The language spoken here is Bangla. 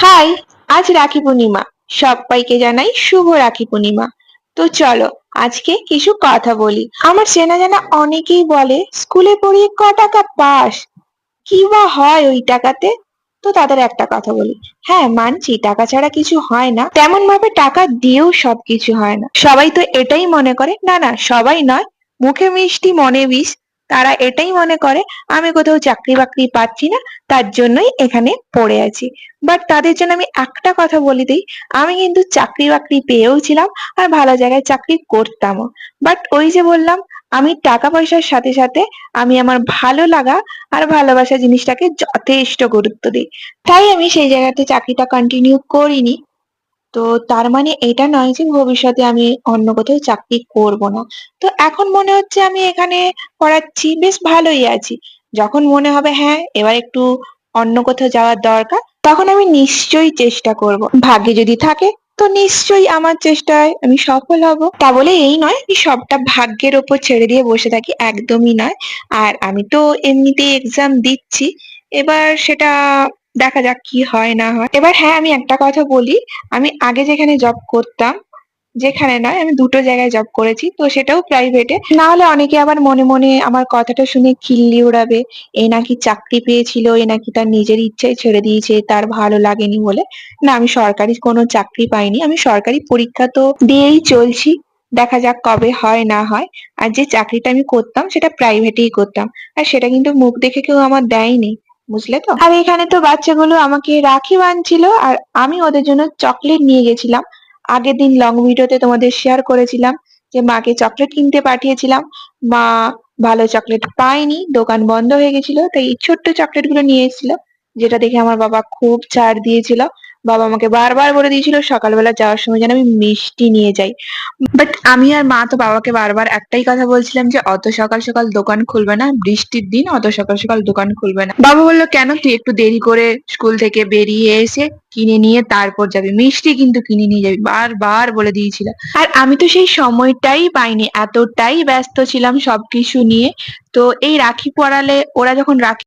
হাই, আজ রাখি পূর্ণিমা। সবাইকে জানাই শুভ রাখি পূর্ণিমা। তো চলো আজকে কিছু কথা বলি। আমার চেনা জানা অনেকেই বলে স্কুলে পড়িয়ে ক টাকা পাস, কি বা হয় ওই টাকাতে। তো তাদের একটা কথা বলি, হ্যাঁ মানছি টাকা ছাড়া কিছু হয় না, তেমন ভাবে টাকা দিয়েও সবকিছু হয় না। সবাই তো এটাই মনে করে, না না সবাই নয়, মুখে মিষ্টি মনে বিষ। তারা এটাই মনে করে আমি কোথাও চাকরি বাকরি পাচ্ছি না, তার জন্যই এখানে পড়ে আছি। বাট তাদের জন্য আমি একটা কথা বলে দিই, আমি কিন্তু চাকরি বাকরি পেয়েও ছিলাম, আর ভালো জায়গায় চাকরি করতামও। বাট ওই যে বললাম, আমি টাকা পয়সার সাথে সাথে আমি আমার ভালো লাগা আর ভালোবাসা জিনিসটাকে যথেষ্ট গুরুত্ব দিই। তাই আমি সেই জায়গাতে চাকরিটা কন্টিনিউ করিনি। তো তার মানে এটা নয় যে ভবিষ্যতে আমি অন্য কোথাও চাকরি করব না। তো এখন মনে হচ্ছে আমি এখানে পড়াচ্ছি, বেশ ভালোই আছি। যখন মনে হবে হ্যাঁ এবার একটু অন্য কোথাও যাওয়ার দরকার, তখন আমি নিশ্চয়ই চেষ্টা করব। ভাগ্যে যদি থাকে তো নিশ্চয়ই আমার চেষ্টায় আমি সফল হব। তা বলে এই নয় যে সবটা ভাগ্যের ওপর ছেড়ে দিয়ে বসে থাকি, একদমই নয়। আর আমি তো এমনিতেই এক্সাম দিচ্ছি, এবার সেটা দেখা যাক কি হয় না হয়। এবার হ্যাঁ আমি একটা কথা বলি, আমি আগে যেখানে জব করতাম, যেখানে নয় আমি দুটো জায়গায় জব করেছি, তো সেটাও প্রাইভেটে। না হলে অনেকে আবার মনে মনে আমার কথাটা শুনে খিল্লি উড়াবে, এ নাকি চাকরি পেয়েছিল, এ নাকি তার নিজের ইচ্ছায় ছেড়ে দিয়েছে, তার ভালো লাগেনি বলে। না, আমি সরকারি কোনো চাকরি পাইনি, আমি সরকারি পরীক্ষা তো দিয়েই চলছি, দেখা যাক কবে হয় না হয়। আর যে চাকরিটা আমি করতাম সেটা প্রাইভেটেই করতাম, আর সেটা কিন্তু মুখ দেখে কেউ আমার দেয়নি, বুঝলে তো। আর এখানে তো বাচ্চাগুলো আমাকে রাখি বাঁধছিল, আর আমি ওদের জন্য চকলেট নিয়ে গেছিলাম। আগের দিন লং ভিডিওতে তোমাদের শেয়ার করেছিলাম যে মাকে চকলেট কিনতে পাঠিয়েছিলাম। মা ভালো চকলেট পায়নি, দোকান বন্ধ হয়ে গেছিল, তাই এই ছোট্ট চকলেট গুলো নিয়ে এসেছিল, যেটা দেখে আমার বাবা খুব ছাড় দিয়েছিল। বাবা আমাকে বারবার বলে দিয়েছিল সকালবেলা যাওয়ার সময় যেন আমি মিষ্টি নিয়ে যাই। বাট আমি আর মা তো বাবাকে বারবার একটাই কথা বলছিলাম যে অত সকাল সকাল দোকান খুলবে না, বৃষ্টির দিন অত সকাল সকাল দোকান খুলবে না। বাবা বললো কেন, তুই একটু দেরি করে স্কুল থেকে বেরিয়ে এসে কিনে নিয়ে তারপর যাবি, মিষ্টি কিন্তু কিনে নিয়ে যাবি, বারবার বলে দিয়েছিল। আর আমি তো সেই সময়টাই পাইনি, এতটাই ব্যস্ত ছিলাম সবকিছু নিয়ে। তো এই রাখি পরালে ওরা যখন রাখি